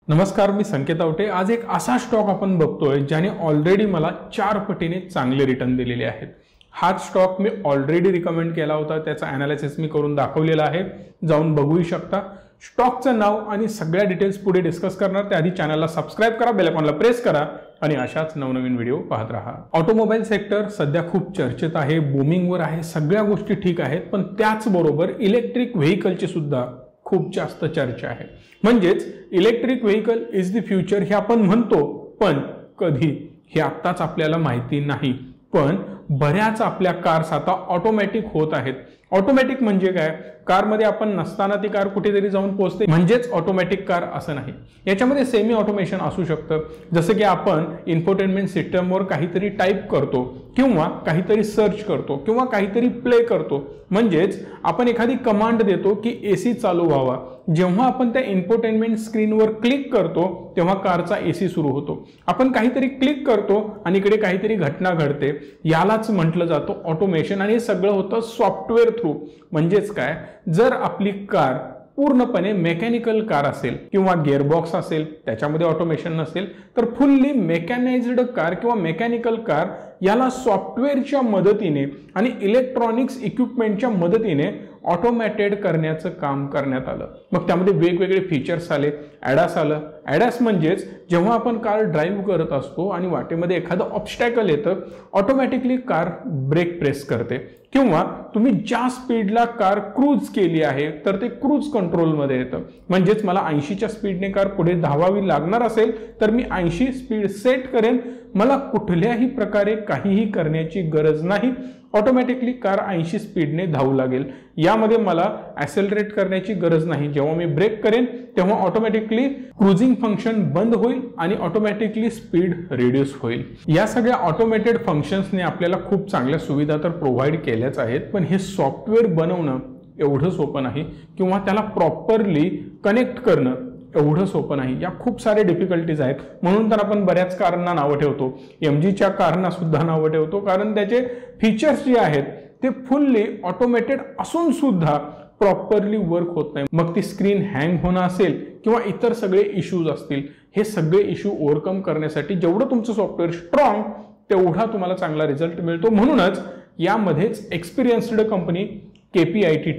नमस्कार, मी संकेत आवटे। आज एक असा स्टॉक आपण बघतोय ज्याने ऑलरेडी मला 4 पटीने चांगले रिटर्न दिलेले आहेत। हाच स्टॉक मी ऑलरेडी रिकमेंड केला होता, त्याचा एनालिसिस मी करून दाखवलेला आहे, जाऊन बघू शकता। स्टॉकचं नाव आणि सगळ्या डिटेल्स पुढे डिस्कस करणार, त्याआधी चॅनलला सबस्क्राइब करा, बेल आयकॉनला प्रेस करा आणि अशाच नवनवीन व्हिडिओ पाहत राहा। ऑटोमोबाईल सेक्टर सध्या खूप चर्चेत आहे, बूमिंगवर आहे, सगळ्या गोष्टी ठीक आहेत, पण त्याचबरोबर इलेक्ट्रिक व्हेइकलची सुद्धा खूप जास्त चर्चा आहे। म्हणजेच electric vehicle is the future हे आपण म्हणतो, पण कधी हे आत्ताच आपल्याला माहिती नाही। पण बऱ्याच आपल्या कार्स आता ऑटोमॅटिक होत आहेत। ऑटोमॅटिक म्हणजे काय? कारमध्ये आपण नसताना ती कार कुठेतरी जाऊन पोहोचते, म्हणजेच ऑटोमॅटिक कार असं नाही। याच्यामध्ये सेमी ऑटोमेशन असू शकतं, जसं की आपण इन्फोटेनमेंट सिस्टमवर काहीतरी टाईप करतो किंवा काहीतरी सर्च करतो किंवा काहीतरी प्ले करतो, म्हणजेच आपण एखादी कमांड देतो की एसी चालू व्हावा। जेव्हा आपण त्या इन्फोटेनमेंट स्क्रीनवर क्लिक करतो तेव्हा कारचा एसी सुरू होतो। आपण काहीतरी क्लिक करतो आणि इकडे काहीतरी घटना घडते, यालाच म्हटलं जातं ऑटोमेशन। आणि हे सगळं होतं सॉफ्टवेअर थ्रू। म्हणजेच काय, जर आपली कार पूर्णपणे मेकॅनिकल कार असेल किंवा गिअरबॉक्स असेल, त्याच्यामध्ये ऑटोमेशन नसेल, तर फुल्ली मेकॅनाइज्ड कार किंवा मेकॅनिकल कार याला सॉफ्टवेअरच्या मदतीने आणि इलेक्ट्रॉनिक्स इक्विपमेंटच्या मदतीने ऑटोमॅटेड करण्याचं काम करण्यात आलं। मग त्यामध्ये वेगवेगळे फीचर्स आले, ॲडास आलं। ॲडास म्हणजेच जेव्हा आपण कार ड्राईव्ह करत असतो आणि वाटेमध्ये एखादं ऑब्स्टॅकल येतं, ऑटोमॅटिकली कार ब्रेक प्रेस करते, किंवा तुम्ही ज्या स्पीडला कार क्रूज केली आहे तर ते क्रूज कंट्रोलमध्ये येतं। म्हणजेच मला 80च्या स्पीडने कार पुढे धावावी लागणार असेल तर मी 80 स्पीड सेट करेन, मला कुठल्याही प्रकारे काहीही करण्याची गरज नाही, ऑटोमॅटिकली कार 80 स्पीडने धावू लागेल। यामध्ये मला ॲक्सेलरेट करण्याची गरज नाही। जेव्हा मी ब्रेक करेन तेव्हा ऑटोमॅटिकली क्रूजिंग फंक्शन बंद होईल आणि ऑटोमॅटिकली स्पीड रिड्यूस होईल। या सगळ्या ऑटोमेटेड फंक्शन्सने आपल्याला खूप चांगल्या सुविधा तर प्रोव्हाइड केल्याच आहेत, पण हे सॉफ्टवेअर बनवणं एवढं सोपं नाही किंवा त्याला प्रॉपरली कनेक्ट करणं एवढं सोपं नाही। या खूप सारे डिफिकल्टीज आहेत, म्हणून तर आपण बऱ्याच कारना नावं ठेवतो, एमजीच्या कारना सुद्धा नावं ठेवतो, कारण त्याचे फीचर्स जे आहेत ते फुल्ली ऑटोमेटेड असून सुद्धा प्रॉपरली वर्क होत नाही। मग ती स्क्रीन हँग होणं असेल किंवा इतर सगळे इश्यूज असतील, हे सगळे इश्यू ओव्हरकम करण्यासाठी जेवढं तुमचं सॉफ्टवेअर स्ट्रॉंग तेवढा तुम्हाला चांगला रिझल्ट मिळतो। म्हणूनच यामध्येच एक्सपिरियन्स्ड कंपनी केपीआयटी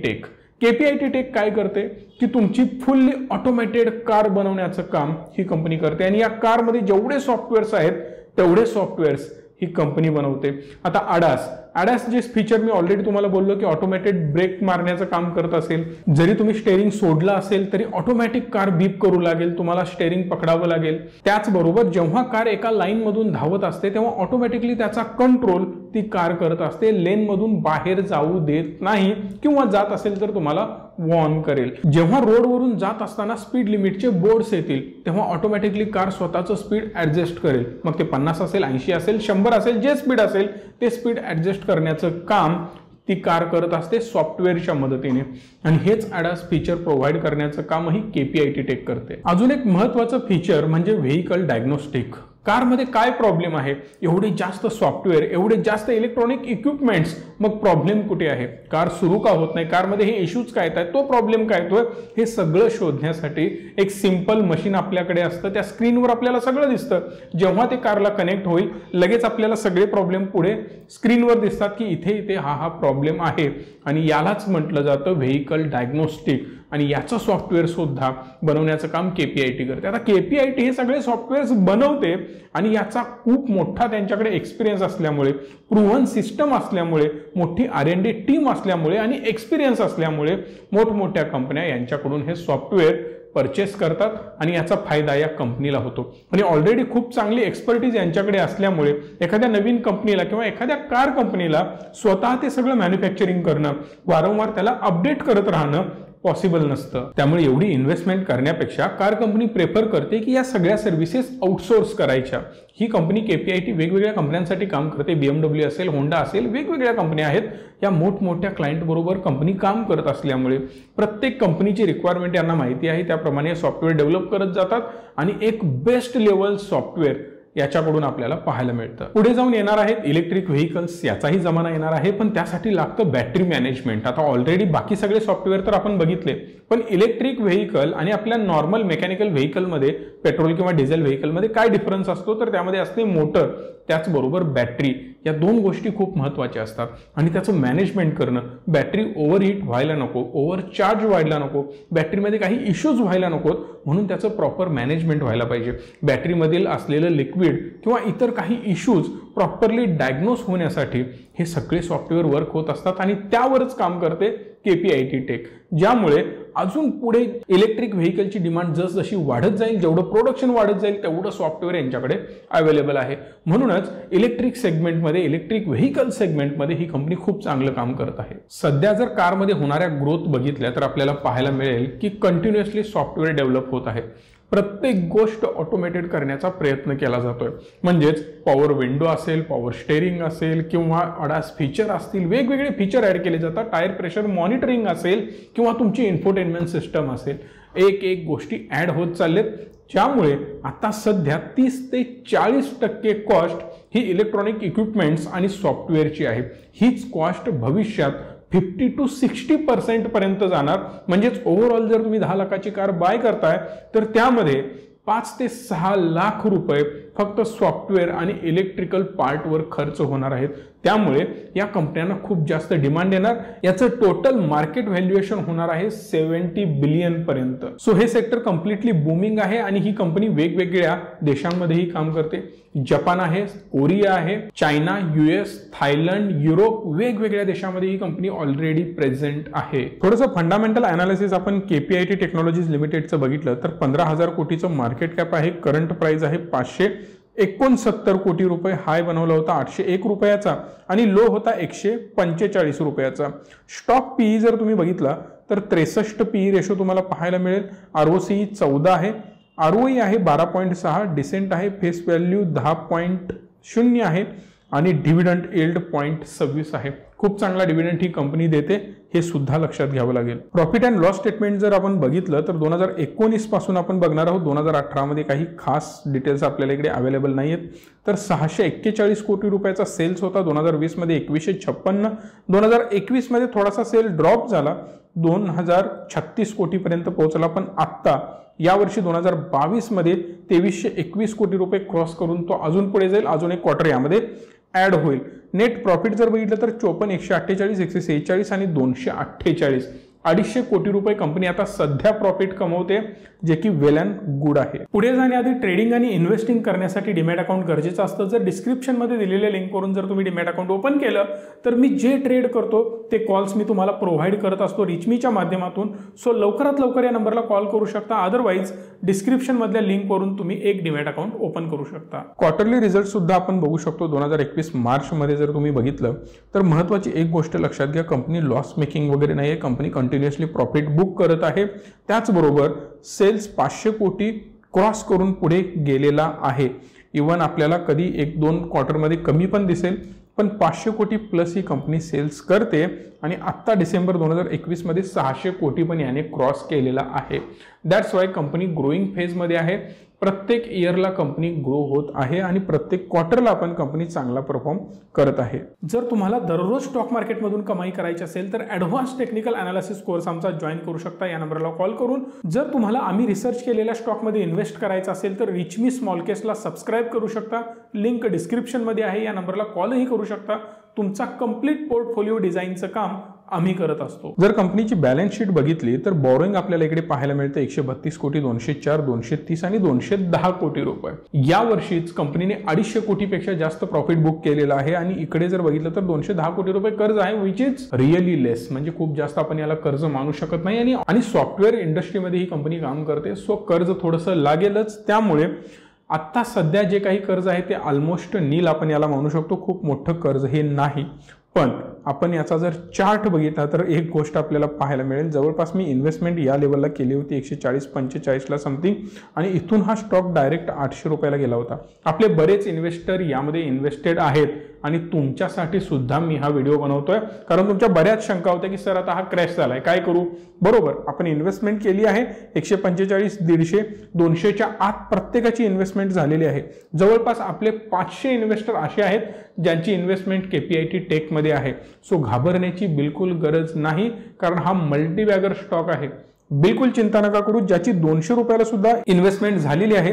टेक काय करते की तुमची फुल्ली ऑटोमॅटेड कार बनवण्याचं काम ही कंपनी करते, आणि या कारमध्ये जेवढे सॉफ्टवेअर्स आहेत तेवढे सॉफ्टवेअर्स ही कंपनी बनवते। आता ॲडास जे फीचर मी ऑलरेडी तुम्हाला बोललो की ऑटोमॅटेड ब्रेक मारण्याचं काम करत असेल, जरी तुम्ही स्टेअरिंग सोडला असेल तरी ऑटोमॅटिक कार बीप करू लागेल, तुम्हाला स्टेअरिंग पकडावं लागेल। त्याचबरोबर जेव्हा कार एका लाईन मधून धावत असते तेव्हा ऑटोमॅटिकली त्याचा कंट्रोल ती कार करत असते, लेन मधून बाहेर जाऊ देत नाही, किंवा जात असेल तर तुम्हाला वॉर्न करेल। जेव्हा रोडवरून जात असताना स्पीड लिमिटचे बोर्ड्स येतील तेव्हा ऑटोमॅटिकली कार स्वतःचं स्पीड ॲडजस्ट करेल, मग ते 50 असेल, 80 असेल, 100 असेल, जे स्पीड असेल ते स्पीड ॲडजस्ट करण्याचं काम ती कार करत असते सॉफ्टवेअरच्या मदतीने। आणि हेच ॲडास फीचर प्रोव्हाइड करण्याचं कामही केपीआयटी टेक करते। अजून एक महत्त्वाचं फीचर म्हणजे व्हेइकल डायग्नोस्टिक। कारमध्ये काय प्रॉब्लेम आहे, एवढे जास्त सॉफ्टवेअर, एवढे जास्त इलेक्ट्रॉनिक इक्विपमेंट्स, मग प्रॉब्लेम कुठे आहे, कार सुरू का होत नाही, कारमध्ये हे इश्यूज काय आहेत, तो प्रॉब्लेम काय येतोय, हे सगळं शोधण्यासाठी एक सिंपल मशीन आपल्याकडे असतं। त्या स्क्रीनवर आपल्याला सगळं दिसतं। जेव्हा ते कारला कनेक्ट होईल लगेच आपल्याला सगळे प्रॉब्लेम पुढे स्क्रीनवर दिसतात की इथे इथे हा प्रॉब्लेम आहे, आणि यालाच म्हटलं जातं व्हेइकल डायग्नोस्टिक। आणि याचं सॉफ्टवेअर सुद्धा बनवण्याचं काम केपीआयटी करते। आता केपीआयटी हे सगळे सॉफ्टवेअर्स बनवते आणि याचा खूप मोठा त्यांच्याकडे एक्सपिरियन्स असल्यामुळे, प्रूव्हन सिस्टम असल्यामुळे, मोठी R&D टीम असल्यामुळे आणि एक्सपिरियन्स असल्यामुळे मोठमोठ्या कंपन्या यांच्याकडून हे सॉफ्टवेअर परचेस करतात आणि याचा फायदा या कंपनीला होतो। आणि ऑलरेडी खूप चांगली एक्सपर्टीज यांच्याकडे असल्यामुळे एखाद्या नवीन कंपनीला किंवा एखाद्या कार कंपनीला स्वतः ते सगळं मॅन्युफॅक्चरिंग करणं, वारंवार त्याला अपडेट करत राहणं पॉसिबल नसतं। त्यामुळे एवढी इन्व्हेस्टमेंट करण्यापेक्षा कार कंपनी प्रेफर करते की या सगळ्या सर्व्हिसेस आउटसोर्स करायच्या। ही कंपनी केपीआयटी वेगवेगळ्या कंपन्यांसाठी काम करते, BMW असेल, होंडा असेल, वेगवेगळ्या कंपन्या आहेत। या मोठमोठ्या क्लायंट बरोबर कंपनी काम करत असल्यामुळे प्रत्येक कंपनीची रिक्वायरमेंट यांना माहिती आहे, त्याप्रमाणे सॉफ्टवेअर डेव्हलप करत जातात आणि एक बेस्ट लेवल सॉफ्टवेअर याच्याकडून आपल्याला पाहायला मिळतं। पुढे जाऊन येणार आहेत इलेक्ट्रिक व्हेइकल्स, याचाही जमाना येणार आहे, पण त्यासाठी लागतं बॅटरी मॅनेजमेंट। आता ऑलरेडी बाकी सगळे सॉफ्टवेअर तर आपण बघितले, पण इलेक्ट्रिक व्हेकल आणि आपल्या नॉर्मल मेकॅनिकल व्हेकलमध्ये पेट्रोल किंवा डिझेल व्हेकलमध्ये काय डिफरन्स असतो तर त्यामध्ये असते मोटर, त्याचबरोबर बॅटरी. या दोन गोष्टी खूप महत्त्वाच्या असतात आणि त्याचं मॅनेजमेंट करणं. बॅटरी ओव्हरहीट व्हायला नको, ओव्हरचार्ज व्हायला नको, बॅटरीमध्ये काही इश्यूज व्हायला नकोत, म्हणून त्याचं प्रॉपर मॅनेजमेंट व्हायला पाहिजे. बॅटरीमधील असलेलं लिक्विड किंवा इतर काही इश्यूज प्रॉपरली डायग्नोज होण्यासाठी हे सगळे सॉफ्टवेअर वर्क होत असतात आणि त्यावरच काम करते KPIT टेक. ज्यामुळे अजून पुढे इलेक्ट्रिक व्हेकलची डिमांड जसजशी वाढत जाईल, जेवढं प्रोडक्शन वाढत जाईल तेवढं सॉफ्टवेअर यांच्याकडे अवेलेबल आहे. म्हणूनच इलेक्ट्रिक सेगमेंटमध्ये, इलेक्ट्रिक व्हेकल सेगमेंटमध्ये ही कंपनी खूप चांगलं काम करत आहे. सध्या जर कारमध्ये होणाऱ्या ग्रोथ बघितल्या तर आपल्याला पाहायला मिळेल की कंटिन्युअसली सॉफ्टवेअर डेव्हलप होत आहे. प्रत्येक गोष्ट ऑटोमेटेड करण्याचा प्रयत्न केला जातोय. म्हणजेच पॉवर विंडो असेल, पॉवर स्टेअरिंग असेल किंवा ADAS फीचर असतील, वेगवेगळे फीचर ॲड केले जातात. टायर प्रेशर मॉनिटरिंग असेल किंवा तुमची इन्फोटेनमेंट सिस्टम असेल, एक गोष्टी ॲड होत चाललेत. ज्यामुळे आता सध्या 30 ते 40% कॉस्ट ही इलेक्ट्रॉनिक इक्विपमेंट्स आणि सॉफ्टवेअरची आहे. हीच कॉस्ट भविष्यात 50 to 60% पर्यंत जाणार. म्हणजेच ओव्हरऑल जर तुम्ही 10 लाखाची कार बाय करताय तर त्यामध्ये 5 ते 6 लाख रुपये फक्त सॉफ्टवेअर आणि इलेक्ट्रिकल पार्टवर खर्च होणार आहेत. त्यामुळे या कंपन्यांना खूप जास्त डिमांड येणार. याचं टोटल मार्केट व्हॅल्युएशन होणार आहे 70 बिलियन पर्यंत. सो हे सेक्टर कम्प्लिटली बूमिंग आहे आणि ही कंपनी वेगवेगळ्या देशांमध्येही काम करते. जपान आहे, कोरिया आहे, चायना, US, थायलंड, युरोप, वेगवेगळ्या देशांमध्ये ही कंपनी ऑलरेडी प्रेझेंट आहे. थोडंसं फंडामेंटल अनालिसिस आपण KPIT टेक्नॉलॉजीज लिमिटेडचं बघितलं तर 15,000 कोटीचं मार्केट कॅप आहे. करंट प्राइस आहे 569 कोटी रुपये. हाय बनवला होता 801 रुपयाचा आणि लो होता 145 रुपयाचा. स्टॉक PE जर तुम्ही बघितला तर 63 PE रेशो तुम्हाला पाहायला मिळेल. ROCE 14 आहे, ROE आहे 12.6, डिसेंट आहे, फेस व्हॅल्यू 10.0 आहे आणि डिव्हिडंड यील्ड 0.26 आहे. खूप चांगला डिव्हिडंड ही कंपनी देते, हे सुद्धा लक्षात घ्यावं लागेल. प्रॉफिट अँड लॉस स्टेटमेंट जर आपण बघितलं तर 2019 पासून आपण बघणार आहोत. 2018 मध्ये काही खास डिटेल्स आपल्याला इकडे अवेलेबल नाही आहेत. तर 641 कोटी रुपयाचा सेल्स होता. 2020 मध्ये 2156, 2021 मध्ये थोडासा सेल ड्रॉप झाला, 2036 कोटीपर्यंत पोहोचला. पण आत्ता यावर्षी 2022 मध्ये 2321 कोटी रुपये क्रॉस करून तो अजून पुढे जाईल. अजून एक क्वार्टर यामध्ये ऍड होईल. नेट प्रॉफिट जर बघितलं तर 54, 148, 146 आणि 248, 250 कोटी रुपये कंपनी आता सध्या प्रॉफिट कमवते, जे की वेल अँड गुड आहे. पुढे जाण्याआधी ट्रेडिंग आणि इन्व्हेस्टिंग करण्यासाठी डीमॅट अकाउंट गरजेचं असतं. जर डिस्क्रिप्शनमध्ये दिलेल्या लिंकवरून जर तुम्ही डीमॅट अकाउंट ओपन केलं तर मी जे ट्रेड करतो ते कॉल्स मी तुम्हाला प्रोव्हाइड करत असतो रिचमीच्या माध्यमातून. सो लवकरात लवकर या नंबरला कॉल करू शकता. अदरवाईज डिस्क्रिप्शनमधल्या लिंकवरून तुम्ही एक डीमॅट अकाउंट ओपन करू शकता. क्वार्टरली रिझल्ट सुद्धा आपण बघू शकतो. 2021 मार्चमध्ये जर तुम्ही बघितलं तर महत्त्वाची एक गोष्ट लक्षात घ्या, कंपनी लॉस मेकिंग वगैरे नाही आहे. कंपनी कंटिन्युअसली प्रॉफिट बुक करत आहे. त्याचबरोबर सेल्स 500 कोटी क्रॉस करून पुढे गेलेला आहे. इवन आपल्याला कधी 1-2 क्वार्टरमध्ये कमी पण दिसेल, पण 500 कोटी प्लस ही कंपनी सेल्स करते आणि आत्ता डिसेंबर 2021 मध्ये 600 कोटी पण याने क्रॉस केलेला आहे. दॅट्स वाय कंपनी ग्रोईंग फेजमध्ये आहे. प्रत्येक इयरला कंपनी ग्रो होत आहे आणि प्रत्येक क्वार्टरला पण कंपनी चांगला परफॉर्म करत आहे. जर तुम्हाला दररोज स्टॉक मार्केटमधून कमाई करायची असेल तर ॲडव्हान्स टेक्निकल अनालिसिस कोर्स आमचा जॉईन करू शकता या नंबरला कॉल करून. जर तुम्हाला आम्ही रिसर्च केलेल्या स्टॉकमध्ये इन्व्हेस्ट करायचं असेल तर रिचमी स्मॉल केसला सबस्क्राईब करू शकता. लिंक डिस्क्रिप्शनमध्ये आहे. या नंबरला कॉलही करू शकता. तुमचा कंप्लीट पोर्टफोलिओ डिझाईनचं काम आम्ही करत असतो. जर कंपनीची बॅलन्स शीट बघितली तर बॉरोइंग आपल्याला इकडे पाहायला मिळते 132 कोटी, 204, 230 आणि 210 कोटी रुपये. या वर्षीच कंपनीने 250 कोटीपेक्षा जास्त प्रॉफिट बुक केलेला आहे आणि इकडे जर बघितलं तर 210 कोटी रुपये कर्ज आहे, विच इज रिअली लेस. म्हणजे खूप जास्त आपण याला कर्ज मानू शकत नाही आणि सॉफ्टवेअर इंडस्ट्रीमध्ये ही कंपनी काम करते. सो कर्ज थोडंसं लागेलच. त्यामुळे आत्ता सध्या जे काही कर्ज आहे ते ऑलमोस्ट नील आपण याला म्हणू शकतो. खूप मोठं कर्ज हे नाही. पण आपण याचा जर चार्ट बघितला तर एक गोष्ट आपल्याला पाहायला मिळेल. जवळपास मी इन्व्हेस्टमेंट या लेवलला केली होती 140-45ला समथिंग आणि इथून हा स्टॉक डायरेक्ट 800 रुपयाला गेला होता. आपले बरेच इन्व्हेस्टर यामध्ये इन्व्हेस्टेड आहेत आणि तुमच्यासाठी सुद्धा मी हा व्हिडिओ बनवतोय, कारण तुमच्या बऱ्याच शंका होत्या की सर आता हा क्रॅश झालाय, काय करू. बरोबर, आपण इन्व्हेस्टमेंट केली आहे. 145, 150, 200च्या आत प्रत्येकाची इन्व्हेस्टमेंट झालेली आहे. जवळपास आपले 500 इन्व्हेस्टर असे आहेत ज्यांची इन्व्हेस्टमेंट KPIT टेकमध्ये आहे. सो घाबरण्याची बिलकुल गरज नाही, कारण हा मल्टीबॅगर स्टॉक आहे. बिलकुल चिंता नका करू. ज्याची 200 रुपयाला सुद्धा इन्व्हेस्टमेंट झालेली आहे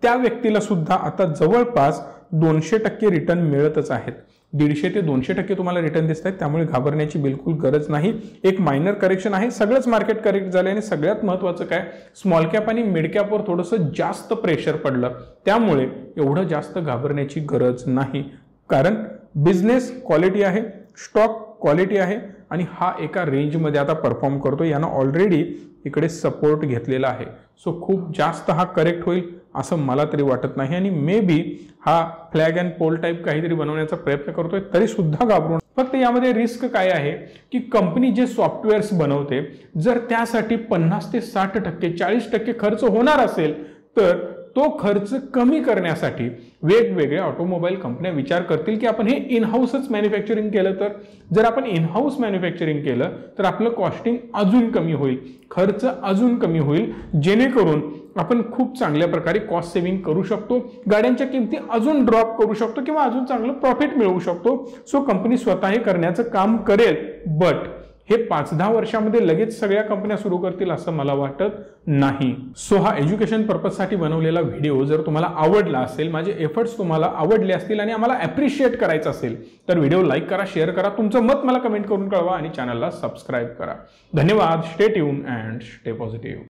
त्या व्यक्तीला सुद्धा आता जवळपास 200% रिटर्न मिळतच आहेत. 150 ते 200% तुम्हाला रिटर्न दिसत आहेत, त्यामुळे घाबरण्याची बिलकुल गरज नाही. एक मायनर करेक्शन आहे, सगळंच मार्केट करेक्ट झालं आणि सगळ्यात महत्त्वाचं काय, स्मॉल कॅप आणि मिड कॅपवर थोडंसं जास्त प्रेशर पडलं, त्यामुळे एवढं जास्त घाबरण्याची गरज नाही. कारण बिझनेस क्वालिटी आहे, स्टॉक क्वालिटी आहे आणि हा एका रेंजमध्ये आता परफॉर्म करतो. यानं ऑलरेडी इकडे सपोर्ट घेतलेला आहे. सो खूप जास्त हा करेक्ट होईल असं मला तरी वाटत नाही आणि मे बी हा फ्लॅग अँड पोल टाईप काहीतरी बनवण्याचा प्रयत्न करतोय, तरी सुद्धा घाबरून. फक्त यामध्ये रिस्क काय आहे की कंपनी जे सॉफ्टवेअर्स बनवते जर त्यासाठी 50 ते 60%, 40% खर्च होणार असेल तर तो खर्च कमी करण्यासाठी वेगवेगळ्या ऑटोमोबाईल कंपन्या विचार करतील की आपण हे इन हाऊसच मॅन्युफॅक्चरिंग केलं तर. जर आपण इन हाऊस मॅन्युफॅक्चरिंग केलं तर आपलं कॉस्टिंग अजून कमी होईल, खर्च अजून कमी होईल, जेणेकरून आपण खूप चांगल्या प्रकारे कॉस्ट सेव्हिंग करू शकतो, गाड्यांच्या किमती अजून ड्रॉप करू शकतो किंवा अजून चांगलं प्रॉफिट मिळवू शकतो. सो कंपनी स्वतः हे करण्याचं काम करेल, बट हे 5-10 वर्षामध्ये लगेच सगळ्या कंपन्या सुरू करतील असं मला वाटत नाही. सो हा एज्युकेशन पर्पजसाठी बनवलेला व्हिडिओ जर तुम्हाला आवडला असेल, माझे एफर्ट्स तुम्हाला आवडले असतील आणि आम्हाला ॲप्रिशिएट करायचं असेल तर व्हिडिओ लाईक करा, शेअर करा, तुमचं मत मला कमेंट करून कळवा आणि चॅनलला सबस्क्राईब करा. धन्यवाद. Stay tune and stay positive.